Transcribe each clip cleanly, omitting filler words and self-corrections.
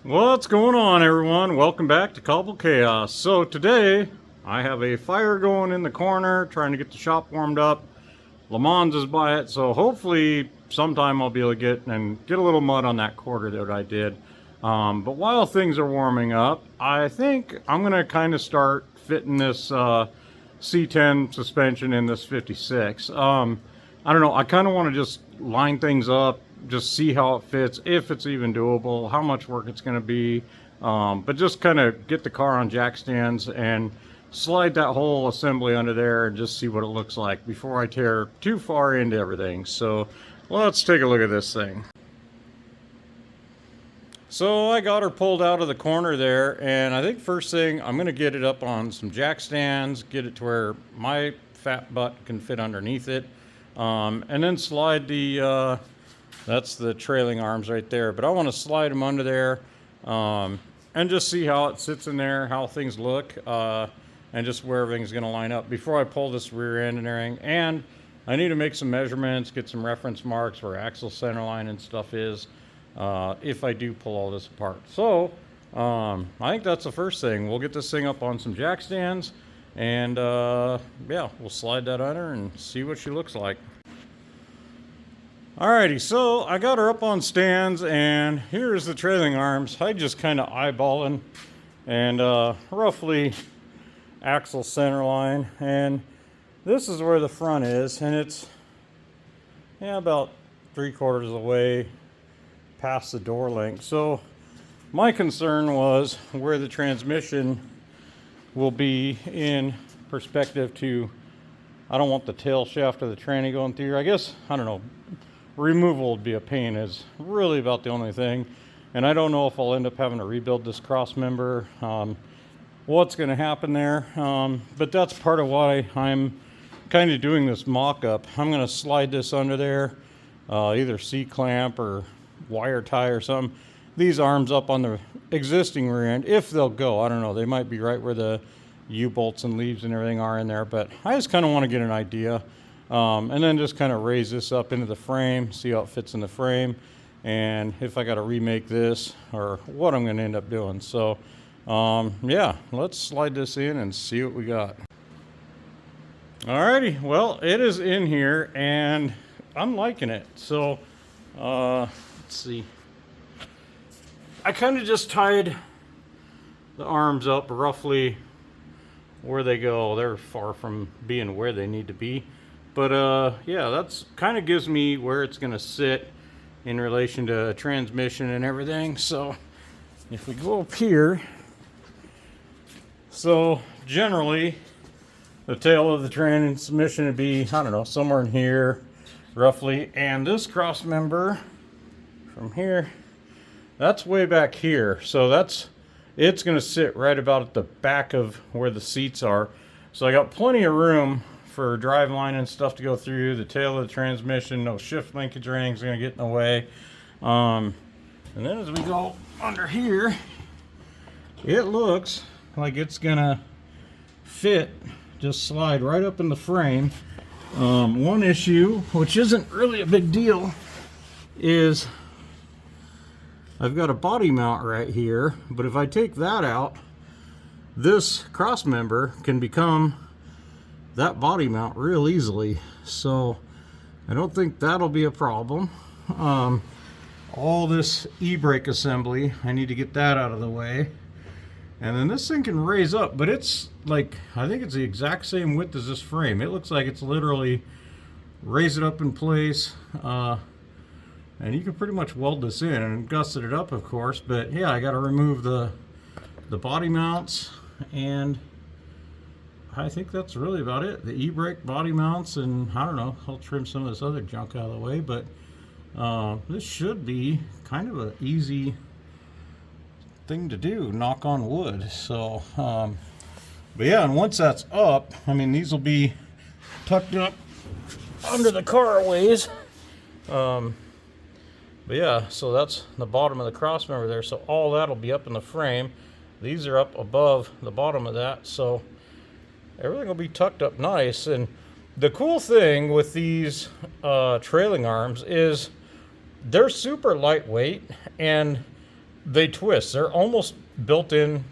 What's going on, everyone? Welcome back to Cobble Chaos. So today I have a fire going in the corner, trying to get the shop warmed up. Lamons is by it, so hopefully sometime I'll be able to get a little mud on that quarter that I did. But while things are warming up, I think I'm gonna kind of start fitting this C10 suspension in this 56. I don't know. I kind of want to just line things up, just see how it fits, if it's even doable, how much work it's going to be. But just kind of get the car on jack stands and slide that whole assembly under there and just see what it looks like before I tear too far into everything. So let's take a look at this thing. So I got her pulled out of the corner there, and I think first thing I'm going to get it up on some jack stands, get it to where my fat butt can fit underneath it, and then slide the that's the trailing arms right there, but I want to slide them under there and just see how it sits in there, how things look, and just where everything's going to line up before I pull this rear end and everything. And I need to make some measurements, get some reference marks where axle center line and stuff is, if I do pull all this apart. So I think that's the first thing. We'll get this thing up on some jack stands, and yeah, we'll slide that under and see what she looks like. Alrighty, so I got her up on stands, and here's the trailing arms. I just kind of eyeballing and roughly axle center line, and this is where the front is, and it's about 3/4 of the way past the door length. So my concern was where the transmission will be in perspective to, I don't want the tail shaft of the tranny going through. I guess, I don't know, removal would be a pain is really about the only thing. And I don't know if I'll end up having to rebuild this cross member, what's going to happen there. But that's part of why I'm kind of doing this mock-up. I'm going to slide this under there, either C-clamp or wire tie or something. These arms up on the existing rear end, if they'll go. I don't know. They might be right where the U-bolts and leaves and everything are in there. But I just kind of want to get an idea. And then just kind of raise this up into the frame, see how it fits in the frame, and if I got to remake this or what I'm going to end up doing. So yeah, let's slide this in and see what we got. Alrighty, well, it is in here and I'm liking it. So let's see. I kind of just tied the arms up roughly where they go. They're far from being where they need to be. But yeah, that's kind of gives me where it's going to sit in relation to transmission and everything. So if we go up here, so generally the tail of the transmission would be, I don't know, somewhere in here roughly. And this cross member from here, that's way back here. So it's going to sit right about at the back of where the seats are. So I got plenty of room for drive line and stuff to go through. The tail of the transmission, no shift linkage or anything's going to get in the way. And then as we go under here, it looks like it's going to fit, just slide right up in the frame. One issue, which isn't really a big deal, is I've got a body mount right here, but if I take that out, this cross member can become that body mount real easily. So I don't think that'll be a problem. All this e-brake assembly, I need to get that out of the way. And then this thing can raise up, but it's like, I think it's the exact same width as this frame. It looks like it's literally raise it up in place, and you can pretty much weld this in and gusset it up, of course. But yeah, I got to remove the body mounts, and I think that's really about it. The e-brake body mounts, and I don't know, I'll trim some of this other junk out of the way, but this should be kind of an easy thing to do, knock on wood. So but yeah, and once that's up, I mean, these will be tucked up under the car a ways. But yeah, so that's the bottom of the cross member there, so all that'll be up in the frame. These are up above the bottom of that, so everything will be tucked up nice. And the cool thing with these trailing arms is they're super lightweight, and they twist. They're almost built-in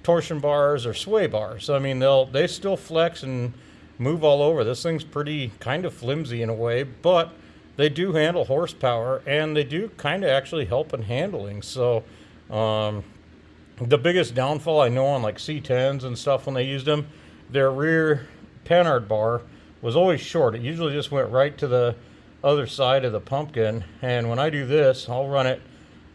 torsion bars or sway bars. I mean, they still flex and move all over. This thing's pretty kind of flimsy in a way, but they do handle horsepower, and they do kind of actually help in handling. So the biggest downfall I know on like C10s and stuff when they used them, their rear Panhard bar was always short. It usually just went right to the other side of the pumpkin, and when I do this, I'll run it.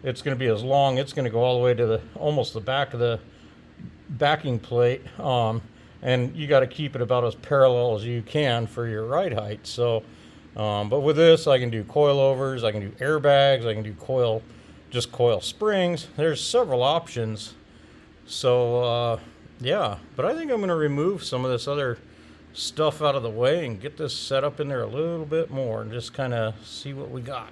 It's going to be as long. It's going to go all the way to the almost the back of the backing plate, and you got to keep it about as parallel as you can for your ride height. So, but with this, I can do coilovers, I can do airbags, I can do just coil springs. There's several options. So, yeah, but I think I'm going to remove some of this other stuff out of the way and get this set up in there a little bit more and just kind of see what we got.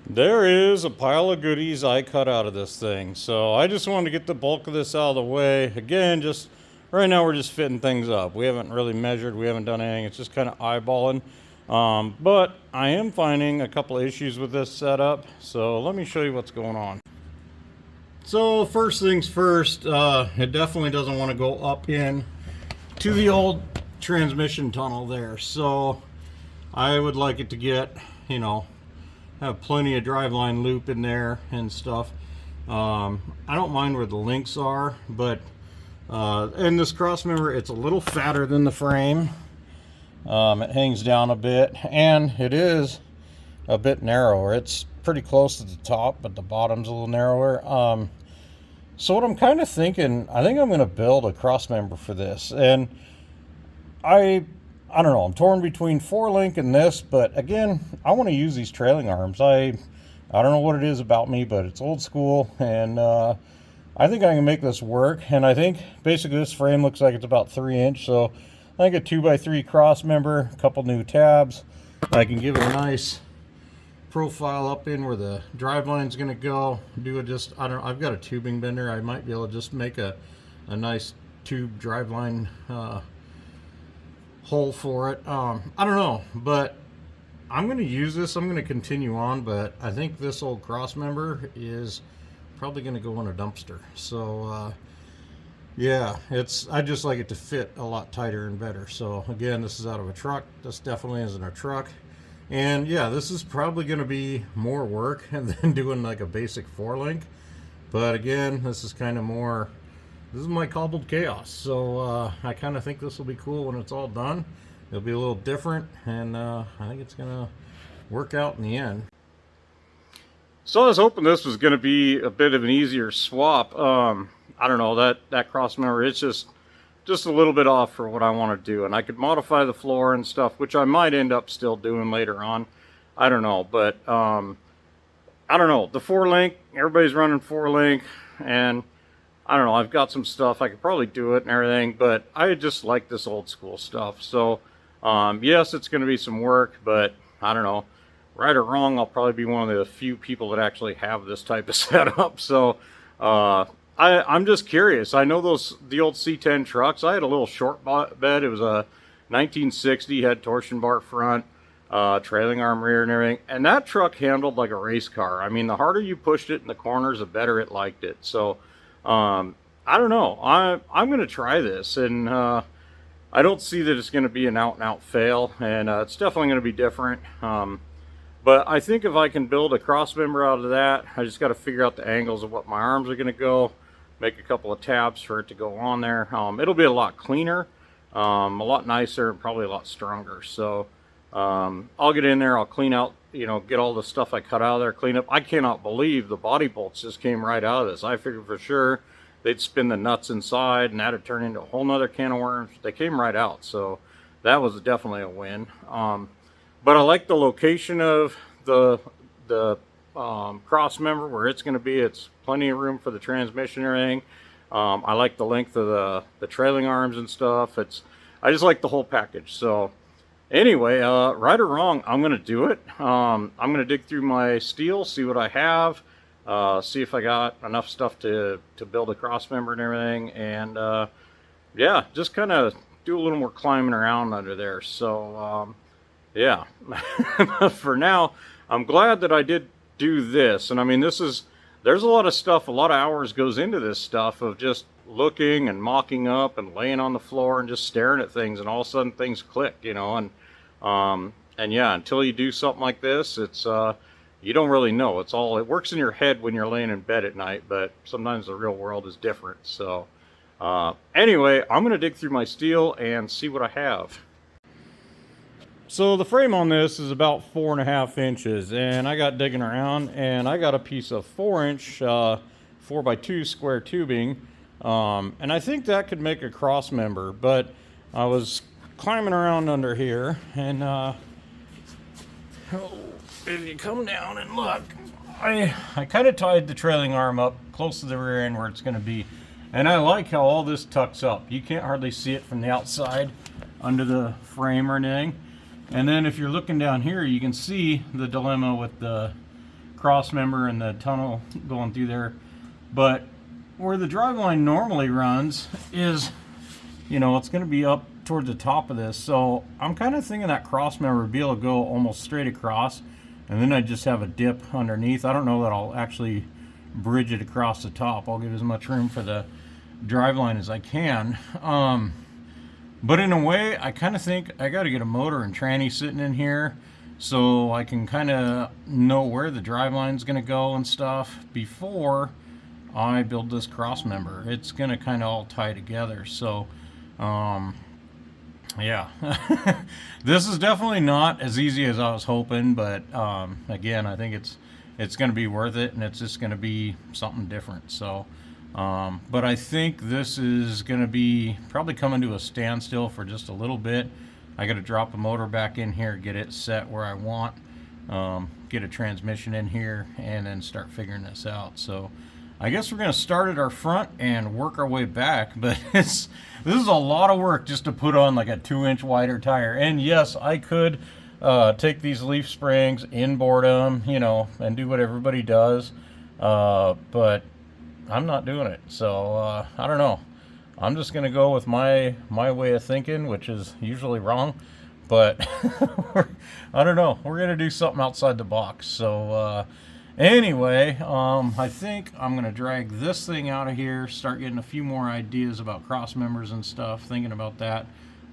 There is a pile of goodies I cut out of this thing. So I just wanted to get the bulk of this out of the way. Again, just right now we're just fitting things up. We haven't really measured. We haven't done anything. It's just kind of eyeballing. But I am finding a couple of issues with this setup. So let me show you what's going on. So first things first, it definitely doesn't want to go up in to the old transmission tunnel there. So I would like it to get, you know, have plenty of driveline loop in there and stuff. I don't mind where the links are, but in this cross member, it's a little fatter than the frame. It hangs down a bit, and it is a bit narrower. It's pretty close to the top, but the bottom's a little narrower. So what I'm kind of thinking, I think I'm going to build a cross member for this, and I don't know, I'm torn between 4-link and this, but again, I want to use these trailing arms. I don't know what it is about me, but it's old school, and I think I can make this work. And I think basically this frame looks like it's about 3-inch, so I think a 2x3 cross member, a couple new tabs. I can give it a nice profile up in where the drive line's going to go. Do it just, I don't know, I've got a tubing bender. I might be able to just make a nice tube drive line hole for it. I don't know, but I'm going to use this. I'm going to continue on, but I think this old cross member is probably going to go in a dumpster. So yeah, I just like it to fit a lot tighter and better. So again, this is out of a truck. This definitely isn't a truck. And yeah, this is probably going to be more work than doing like a basic 4-link. But again, this is kind of more, this is my cobbled chaos. So I kind of think this will be cool when it's all done. It'll be a little different, and I think it's going to work out in the end. So I was hoping this was going to be a bit of an easier swap. I don't know, that cross member, it's just a little bit off for what I want to do. And I could modify the floor and stuff, which I might end up still doing later on. I don't know, but I don't know. The 4-link, everybody's running 4-link, and I don't know, I've got some stuff, I could probably do it and everything, but I just like this old school stuff. So yes, it's going to be some work, but I don't know, right or wrong, I'll probably be one of the few people that actually have this type of setup. So I'm just curious. I know the old C10 trucks, I had a little short bed. It was a 1960, had torsion bar front, trailing arm rear and everything, and that truck handled like a race car. I mean, the harder you pushed it in the corners, the better it liked it. So I don't know, I'm going to try this, and I don't see that it's going to be an out-and-out fail, and it's definitely going to be different. But I think if I can build a cross member out of that, I just got to figure out the angles of what my arms are going to go, make a couple of tabs for it to go on there. It'll be a lot cleaner, a lot nicer, and probably a lot stronger. So I'll get in there, I'll clean out, you know, get all the stuff I cut out of there, clean up. I cannot believe the body bolts just came right out of this. I figured for sure they'd spin the nuts inside and that'd turn into a whole nother can of worms. They came right out, so that was definitely a win. But I like the location of the cross member where it's going to be. It's plenty of room for the transmission and everything. I like the length of the trailing arms and stuff. I just like the whole package. So anyway, right or wrong, I'm going to do it. I'm going to dig through my steel, see what I have, see if I got enough stuff to build a cross member and everything. And yeah, just kind of do a little more climbing around under there. So yeah, for now, I'm glad that I did do this. And I mean, there's a lot of stuff, a lot of hours goes into this stuff of just looking and mocking up and laying on the floor and just staring at things, and all of a sudden things click, you know. And yeah, until you do something like this, it's you don't really know. It works in your head when you're laying in bed at night, but sometimes the real world is different. So anyway, I'm gonna dig through my steel and see what I have. So the frame on this is about 4.5 inches, and I got digging around and I got a piece of 4-inch 4x2 square tubing, and I think that could make a cross member. But I was climbing around under here, and if you come down and look, I kind of tied the trailing arm up close to the rear end where it's going to be, and I like how all this tucks up. You can't hardly see it from the outside under the frame or anything. And then if you're looking down here, you can see the dilemma with the cross member and the tunnel going through there. But where the drive line normally runs is, you know, it's going to be up towards the top of this. So I'm kind of thinking that cross member would be able to go almost straight across, and then I just have a dip underneath. I don't know that I'll actually bridge it across the top. I'll give as much room for the drive line as I can. But in a way, I kind of think I got to get a motor and tranny sitting in here so I can kind of know where the drive line's going to go and stuff before I build this cross member. It's going to kind of all tie together. So, yeah, this is definitely not as easy as I was hoping, but again, I think it's going to be worth it, and it's just going to be something different. So. But I think this is going to be probably coming to a standstill for just a little bit. I got to drop a motor back in here, get it set where I want, get a transmission in here, and then start figuring this out. So I guess we're going to start at our front and work our way back. But this is a lot of work just to put on like a 2-inch wider tire. And yes, I could take these leaf springs, inboard them, you know, and do what everybody does. But I'm not doing it. So I don't know. I'm just going to go with my way of thinking, which is usually wrong. But I don't know. We're going to do something outside the box. So anyway, I think I'm going to drag this thing out of here, start getting a few more ideas about cross members and stuff, thinking about that.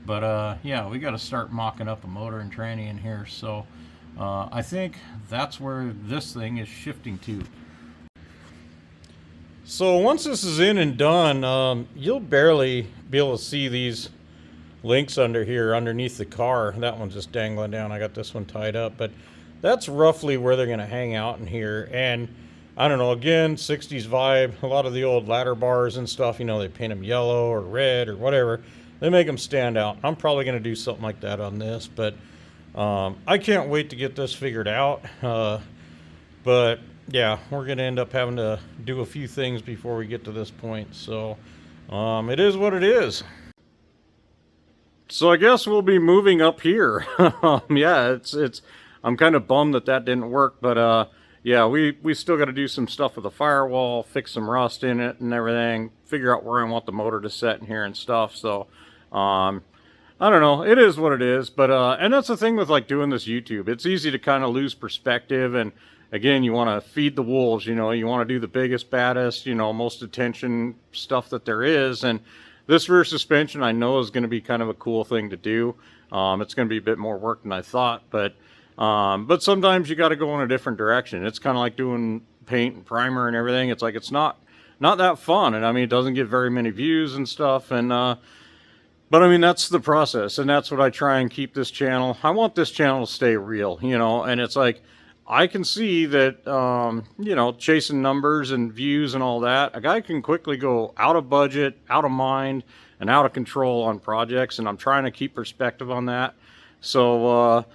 But yeah, we got to start mocking up a motor and tranny in here. So I think that's where this thing is shifting to. So once this is in and done, you'll barely be able to see these links under here underneath the car. That one's just dangling down. I got this one tied up, but that's roughly where they're going to hang out in here. And I don't know, again, 60s vibe. A lot of the old ladder bars and stuff, you know, they paint them yellow or red or whatever. They make them stand out. I'm probably going to do something like that on this, but I can't wait to get this figured out. But yeah, we're going to end up having to do a few things before we get to this point. So it is what it is. So I guess we'll be moving up here. Yeah, I'm kind of bummed that didn't work, but yeah, we still got to do some stuff with the firewall, fix some rust in it and everything, figure out where I want the motor to set in here and stuff. So I don't know, it is what it is. But and that's the thing with like doing this YouTube. It's easy to kind of lose perspective, and again, you want to feed the wolves, you know, you want to do the biggest, baddest, you know, most attention stuff that there is. And this rear suspension I know is going to be kind of a cool thing to do. It's going to be a bit more work than I thought, but sometimes you got to go in a different direction. It's kind of like doing paint and primer and everything. It's like, it's not that fun. And I mean, it doesn't get very many views and stuff. And, but I mean, that's the process, and that's what I try and keep this channel. I want this channel to stay real, you know, and it's like, I can see that, you know, chasing numbers and views and all that, a guy can quickly go out of budget, out of mind, and out of control on projects, and I'm trying to keep perspective on that. So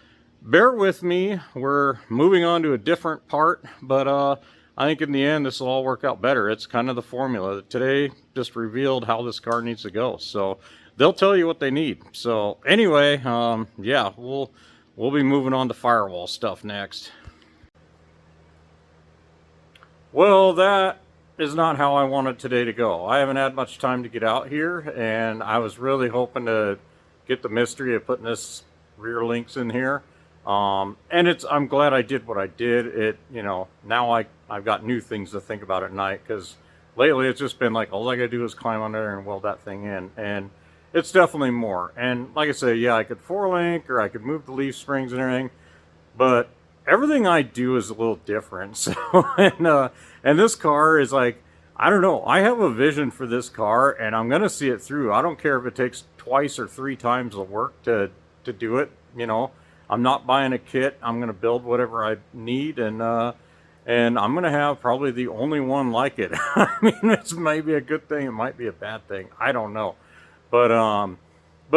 bear with me. We're moving on to a different part, but I think in the end this will all work out better. It's kind of the formula. Today just revealed how this car needs to go, so they'll tell you what they need. So anyway, yeah, we'll be moving on to firewall stuff next. Well, that is not how I wanted today to go. I haven't had much time to get out here, and I was really hoping to get the mystery of putting this rear links in here. And I'm glad I did what I did. Now I've got new things to think about at night, because lately it's just been like, all I gotta do is climb on there and weld that thing in. And it's definitely more. And like I say, yeah, I could 4-link, or I could move the leaf springs and everything, but everything I do is a little different. So, and this car is like, I don't know. I have a vision for this car, and I'm gonna see it through. I don't care if it takes twice or 3 times the work to do it. I'm not buying a kit. I'm gonna build whatever I need, and I'm gonna have probably the only one like it. I mean, it's maybe a good thing. It might be a bad thing. I don't know, but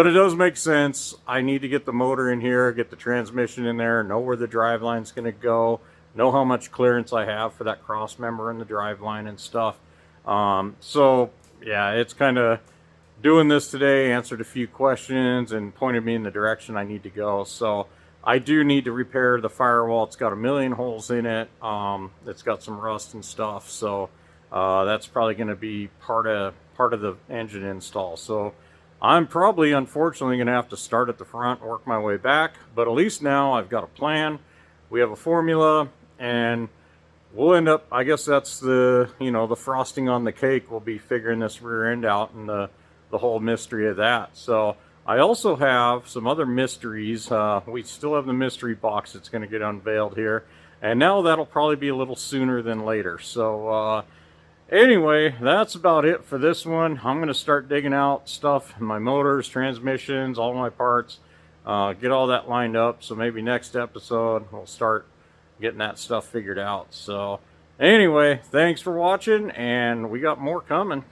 it does make sense. I need to get the motor in here, get the transmission in there, know where the drive line's going to go, know how much clearance I have for that cross member in the drive line and stuff. So yeah, it's kind of doing this today, answered a few questions and pointed me in the direction I need to go. So I do need to repair the firewall. It's got a million holes in it. It's got some rust and stuff. So that's probably going to be part of the engine install. So I'm probably, unfortunately, going to have to start at the front, work my way back, but at least now I've got a plan. We have a formula, and we'll end up, I guess that's the frosting on the cake. We'll be figuring this rear end out, and the whole mystery of that. So I also have some other mysteries. We still have the mystery box that's going to get unveiled here, and now that'll probably be a little sooner than later. So anyway, that's about it for this one. I'm going to start digging out stuff, my motors, transmissions, all my parts, get all that lined up. So maybe next episode we'll start getting that stuff figured out. So anyway, thanks for watching, and we got more coming.